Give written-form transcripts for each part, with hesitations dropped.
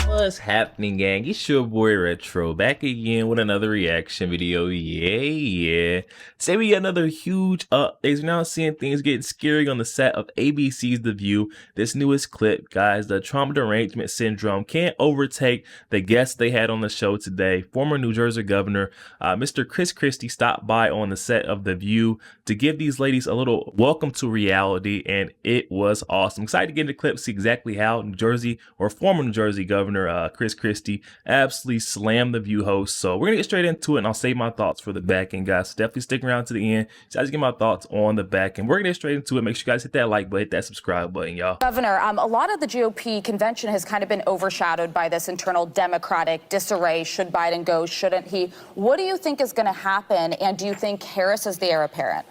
What's happening, gang? It's your boy Retro back again with another reaction video. Yeah. Today we got another huge update. We're now seeing things getting scary on the set of ABC's The View. This newest clip, guys, the trauma derangement syndrome can't overtake the guests they had on the show today. Former New Jersey Governor Mr. Christie stopped by on the set of The View to give these ladies a little welcome to reality, and it was awesome. Excited to get into the clip, see exactly how New Jersey or former New Jersey Governor Christie absolutely slammed The View host. So we're gonna get straight into it, and I'll save my thoughts for the back end, guys. So definitely stick around to the end so I just get my thoughts on the back end. We're gonna get straight into it. Make sure you guys hit that like button, hit that subscribe button, y'all. Governor, a lot of the GOP convention has kind of been overshadowed by this internal Democratic disarray. Should Biden go? Shouldn't he? What do you think is going to happen? And do you think Harris is the heir apparent?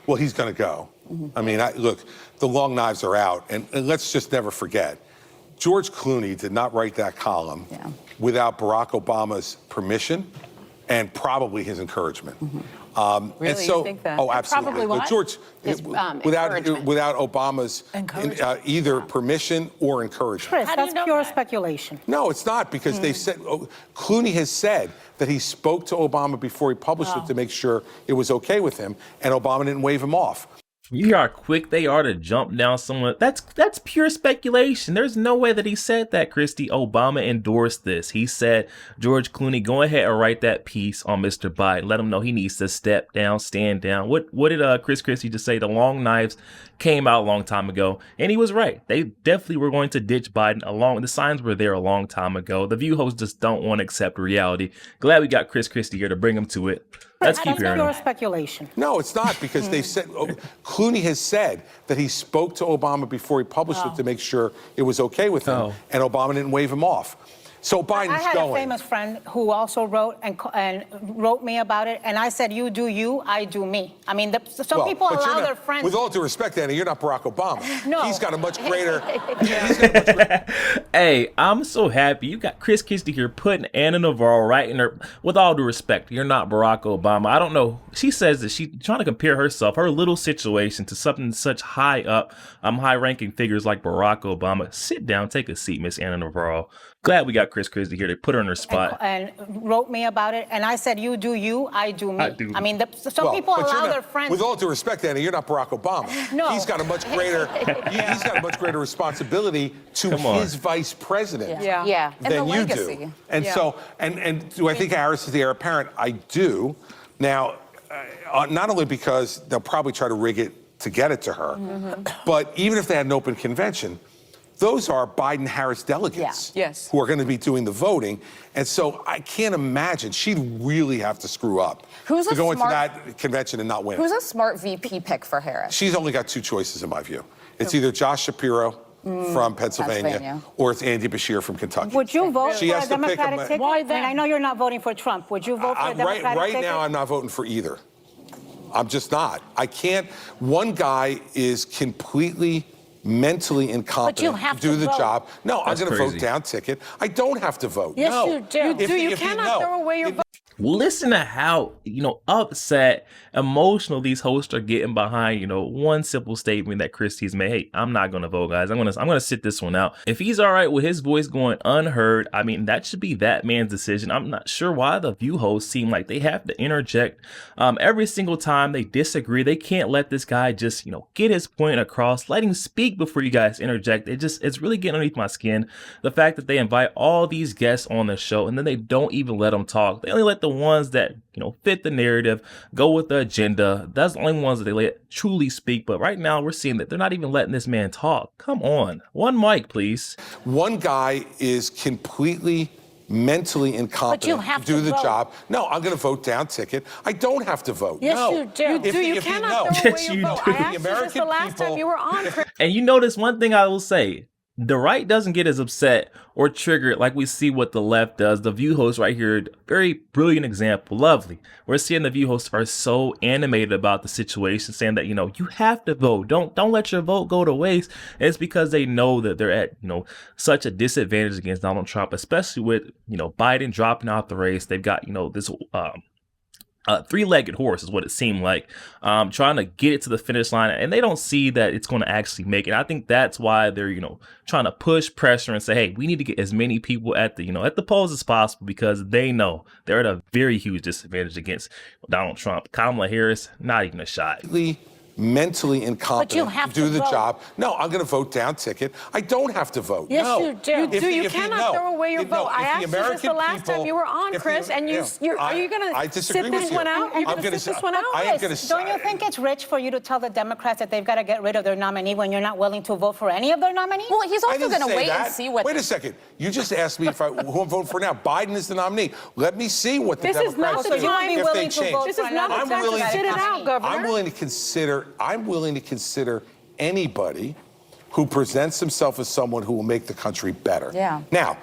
Well, he's going to go. I mean, look, the long knives are out. And let's just never forget, George Clooney did not write that column without Barack Obama's permission and probably his encouragement. Really, and so, you think that? oh, absolutely. Probably what? But George, without Obama's either permission or encouragement. Chris, that's pure speculation. No, it's not, because they've said, Clooney has said that he spoke to Obama before he published it to make sure it was okay with him, and Obama didn't wave him off. You hear how quick they are to jump down someone. That's pure speculation. There's no way that he said that, Christie. Obama endorsed this. He said, George Clooney, go ahead and write that piece on Mr. Biden. Let him know he needs to step down, stand down. What did Chris Christie just say? The long knives came out a long time ago, and he was right. They definitely were going to ditch Biden the signs were there a long time ago. The View hosts just don't want to accept reality. Glad we got Chris Christie here to bring him to it. Let's keep hearing pure him. speculation. No, it's not, because they've said, Clooney has said that he spoke to Obama before he published it to make sure it was okay with him, and Obama didn't wave him off. So Biden's I had going. a famous friend who also wrote and wrote me about it, and I said, "You do you, I do me." I mean, some people allow their friends. With all due respect, Anna, you're not Barack Obama. No, he's got a much greater. Hey, I'm so happy you got Chris Christie here putting Anna Navarro right in her. With all due respect, you're not Barack Obama. I don't know. She says that she's trying to compare herself, her little situation, to something such high up, high-ranking figures like Barack Obama. Sit down, take a seat, Miss Anna Navarro. Glad we got Chris Christie here to put her in her spot. And wrote me about it, and I said, "You do you, I do me." I mean, some people allow their friends. With all due respect, Anna, you're not Barack Obama. No, he's got a much greater. He's got a much greater responsibility to his vice president than you do. And so, and do I think Harris is the heir apparent? I do. Now, not only because they'll probably try to rig it to get it to her, but even if they had an open convention, those are Biden-Harris delegates who are going to be doing the voting. And so I can't imagine she'd really have to screw up to go into that convention and not win. Who's a smart VP pick for Harris? She's only got two choices, in my view. It's either Josh Shapiro from Pennsylvania, or it's Andy Bashir from Kentucky. Would you vote for a Democratic ticket? Why then? I know you're not voting for Trump. Would you vote for a Democratic ticket? Right now, I'm not voting for either. I'm just not. I can't. One guy is completely mentally incompetent to do the job. No, I'm going to vote down ticket. I don't have to vote. Yes, no. you do. You cannot throw away your vote. Listen to how, upset, emotional these hosts are getting behind, one simple statement that Christie's made. Hey, I'm not going to vote, guys. I'm going to sit this one out. If he's all right with his voice going unheard, I mean, that should be that man's decision. I'm not sure why the View hosts seem like they have to interject every single time they disagree. They can't let this guy just, get his point across. Let him speak before you guys interject. It's really getting underneath my skin. The fact that they invite all these guests on the show and then they don't even let them talk. They only let the ones that fit the narrative, go with the agenda. That's the only ones that they let truly speak. But right now we're seeing that they're not even letting this man talk. Come on, one mic, please. One guy is completely mentally incompetent to do the job. No, I'm going to vote down ticket. I don't have to vote. Yes, no. you do. You cannot throw away your vote. I asked you this the last time you were on. And you notice one thing I will say. The right doesn't get as upset or triggered like we see what the left does. The View hosts right here, very brilliant example, lovely. We're seeing the View hosts are so animated about the situation, saying that, you have to vote. Don't let your vote go to waste. And it's because they know that they're at, such a disadvantage against Donald Trump, especially with, Biden dropping out the race. They've got, this three-legged horse is what it seemed like, trying to get it to the finish line, and they don't see that it's going to actually make it. I think that's why they're, trying to push pressure and say, hey, we need to get as many people at the, at the polls as possible, because they know they're at a very huge disadvantage against Donald Trump. Kamala Harris, not even a shot. Mentally incompetent to do the job. No, I'm going to vote down ticket. I don't have to vote. Yes, no. you do. You cannot throw away your vote. I asked you this the last time you were on, Chris, and are you going to sit this one out? Are you going to sit this one out? Don't you think it's rich for you to tell the Democrats that they've got to get rid of their nominee when you're not willing to vote for any of their nominees? Well, he's also going to wait and see what... Wait a second. You just asked me who I'm voting for now. Biden is the nominee. Let me see what the Democrats do if they change. This is not the time to sit it out, Governor. I'm willing to consider anybody who presents himself as someone who will make the country better. Yeah. Now,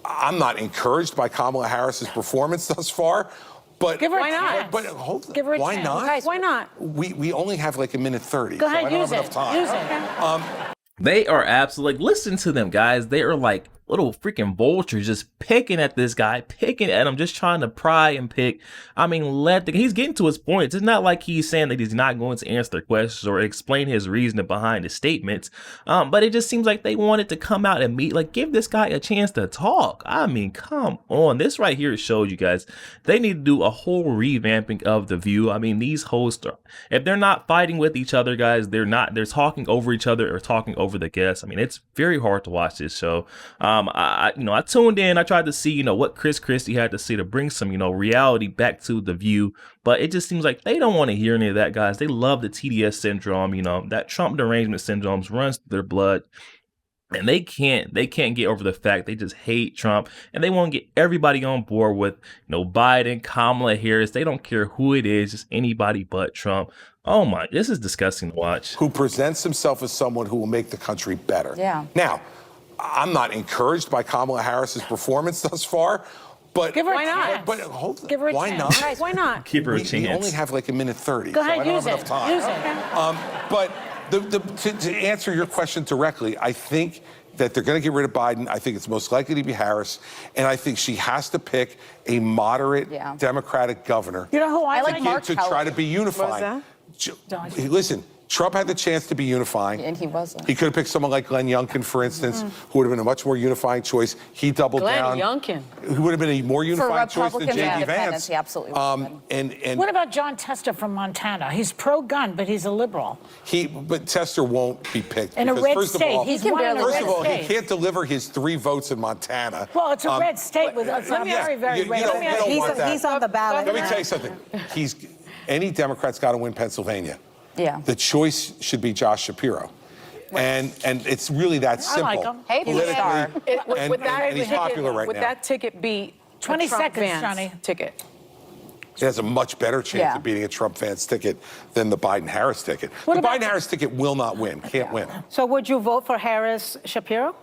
I'm not encouraged by Kamala Harris's performance thus far, but give her a chance. But hold on. Give her a why chance. not? Guys, why not? We only have like a minute 30. Go ahead, so I don't have enough time. Use it. They are absolutely, listen to them, guys. They are like little freaking vultures just picking at this guy, picking at him, just trying to pry and pick. I mean, he's getting to his points. It's not like he's saying that he's not going to answer their questions or explain his reasoning behind his statements. But it just seems like they wanted to come out and meet, like, give this guy a chance to talk. I mean, come on. This right here shows you guys they need to do a whole revamping of The View. I mean, these hosts are, if they're not fighting with each other, guys, they're talking over each other or talking over the guests. I mean, it's very hard to watch this show. I tuned in. I tried to see, what Christie had to say to bring some, reality back to The View. But it just seems like they don't want to hear any of that, guys. They love the TDS syndrome. That Trump derangement syndrome runs through their blood. And they can't get over the fact they just hate Trump, and they want to get everybody on board with, Biden, Kamala Harris. They don't care who it is, just anybody but Trump. Oh my, this is disgusting to watch. Who presents himself as someone who will make the country better. Yeah. Now, I'm not encouraged by Kamala Harris's performance thus far, but give her a chance. But hold on. Give her a why chance. Not? Guys, why not? Give her a chance. We only have like a minute 30. Go ahead, so I don't use have enough time. Use it. But to answer your question directly, I think that they're going to get rid of Biden. I think it's most likely to be Harris, and I think she has to pick a moderate Democratic governor. You know who I like? Mark to try to be unifying. Listen. Trump had the chance to be unifying. And he wasn't. He could have picked someone like Glenn Youngkin, for instance, who would have been a much more unifying choice. He doubled down. Glenn Youngkin. Who would have been a more unifying choice than J.D. Vance. He absolutely would. And what about John Tester from Montana? He's pro-gun, but he's a liberal. But Tester won't be picked. In a red first state. Of all, He's one in a first red of all, state. he can't deliver his 3 votes in Montana. Well, it's a red state with a very red. He's on the ballot. Let me tell you something. Any Democrat's got to win Pennsylvania. Yeah. The choice should be Josh Shapiro. And it's really that simple. I like him. Hey, politically, and he's popular right now. Would that ticket be 20 seconds, Johnny? Ticket? It has a much better chance of beating a Trump Vance ticket than the Biden-Harris ticket. The Biden-Harris ticket will not win, can't win. So would you vote for Harris Shapiro?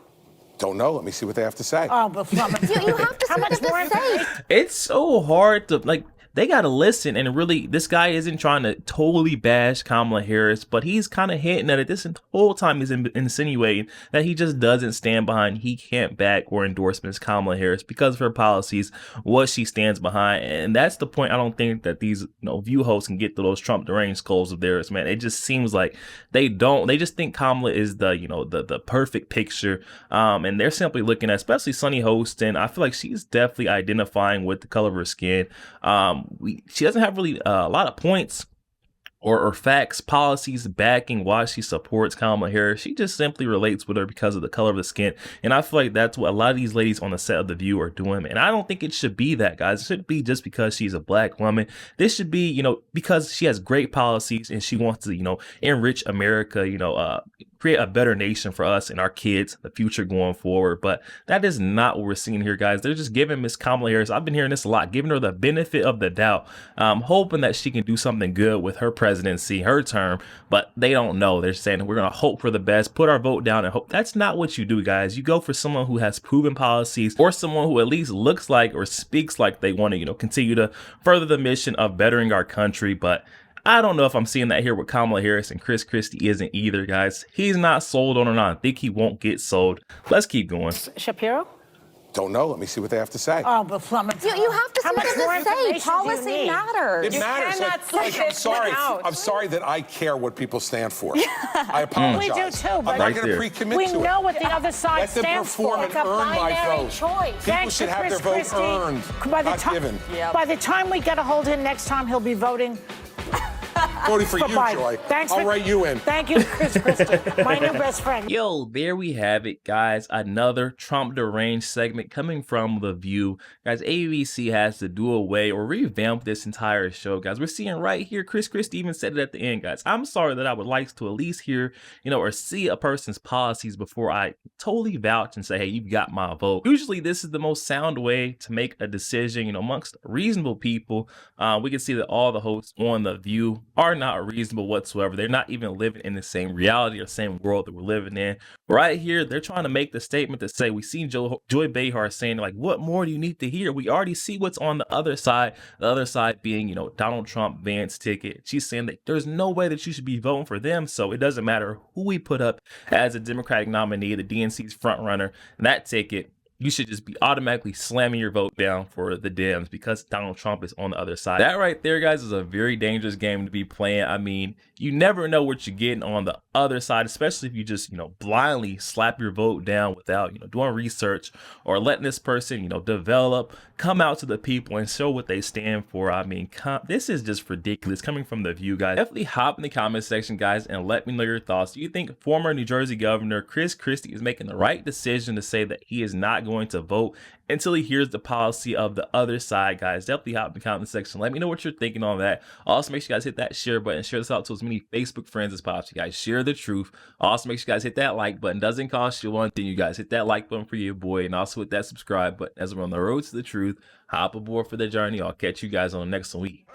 Don't know. Let me see what they have to say. Oh, but you have to see what they say. It's so hard to, they got to listen, and really, this guy isn't trying to totally bash Kamala Harris, but he's kind of hinting at it this whole time. He's insinuating that he just doesn't stand behind, he can't back or endorse Ms. Kamala Harris because of her policies, what she stands behind. And that's the point. I don't think that these View hosts can get to those Trump deranged skulls of theirs, man. It just seems like they just think Kamala is the perfect picture. And they're simply looking at, especially Sunny Hostin. I feel like she's definitely identifying with the color of her skin. She doesn't have really a lot of points or facts, policies backing why she supports Kamala Harris. She just simply relates with her because of the color of the skin. And I feel like that's what a lot of these ladies on the set of The View are doing. And I don't think it should be that, guys. It shouldn't be just because she's a black woman. This should be, because she has great policies and she wants to, enrich America, create a better nation for us and our kids, the future going forward. But that is not what we're seeing here, guys. They're just giving Miss Kamala Harris, I've been hearing this a lot, giving her the benefit of the doubt, hoping that she can do something good with her presidency, her term, but they don't know. They're saying we're going to hope for the best, put our vote down and hope. That's not what you do, guys. You go for someone who has proven policies, or someone who at least looks like or speaks like they want to, continue to further the mission of bettering our country. But I don't know if I'm seeing that here with Kamala Harris, and Christie isn't either, guys. He's not sold on her, and I think he won't get sold. Let's keep going. Shapiro? Don't know. Let me see what they have to say. Oh, but you have to see what they say. Policy matters. It matters. I'm sorry that I care what people stand for. I apologize. We do too, but I'm not going to pre-commit to it. We know what the other side stands for. Let them perform and earn my vote. Choice. People should have their vote earned, not given. By the time we get a hold of him next time, he'll be voting. Voting for you, Biden. Joy. Thanks I'll write you in. Thank you, Christie, my new best friend. Yo, there we have it, guys. Another Trump deranged segment coming from The View. Guys, ABC has to do away or revamp this entire show, guys. We're seeing right here, Christie even said it at the end, guys. I'm sorry that I would like to at least hear, or see a person's policies before I totally vouch and say, hey, you've got my vote. Usually this is the most sound way to make a decision, amongst reasonable people. We can see that all the hosts on The View are not reasonable whatsoever. They're not even living in the same reality or same world that we're living in. Right here, they're trying to make the statement to say, we've seen Joy Behar saying, like, what more do you need to hear? We already see what's on the other side being, Donald Trump, Vance ticket. She's saying that there's no way that you should be voting for them. So it doesn't matter who we put up as a Democratic nominee, the DNC's front runner, that ticket, you should just be automatically slamming your vote down for the Dems because Donald Trump is on the other side. That right there, guys, is a very dangerous game to be playing. I mean, you never know what you're getting on the other side, especially if you just, blindly slap your vote down without, doing research or letting this person, develop, come out to the people and show what they stand for. I mean, this is just ridiculous coming from The View, guys. Definitely hop in the comment section, guys, and let me know your thoughts. Do you think former New Jersey Governor Christie is making the right decision to say that he is not going to vote until he hears the policy of the other side, guys? Definitely hop in the comment section. Let me know what you're thinking on that. Also, make sure you guys hit that share button. Share this out to as many Facebook friends as possible. You guys share the truth. Also, make sure you guys hit that like button. Doesn't cost you one thing. You guys hit that like button for your boy, and also hit that subscribe button as we're on the road to the truth. Hop aboard for the journey. I'll catch you guys on the next week.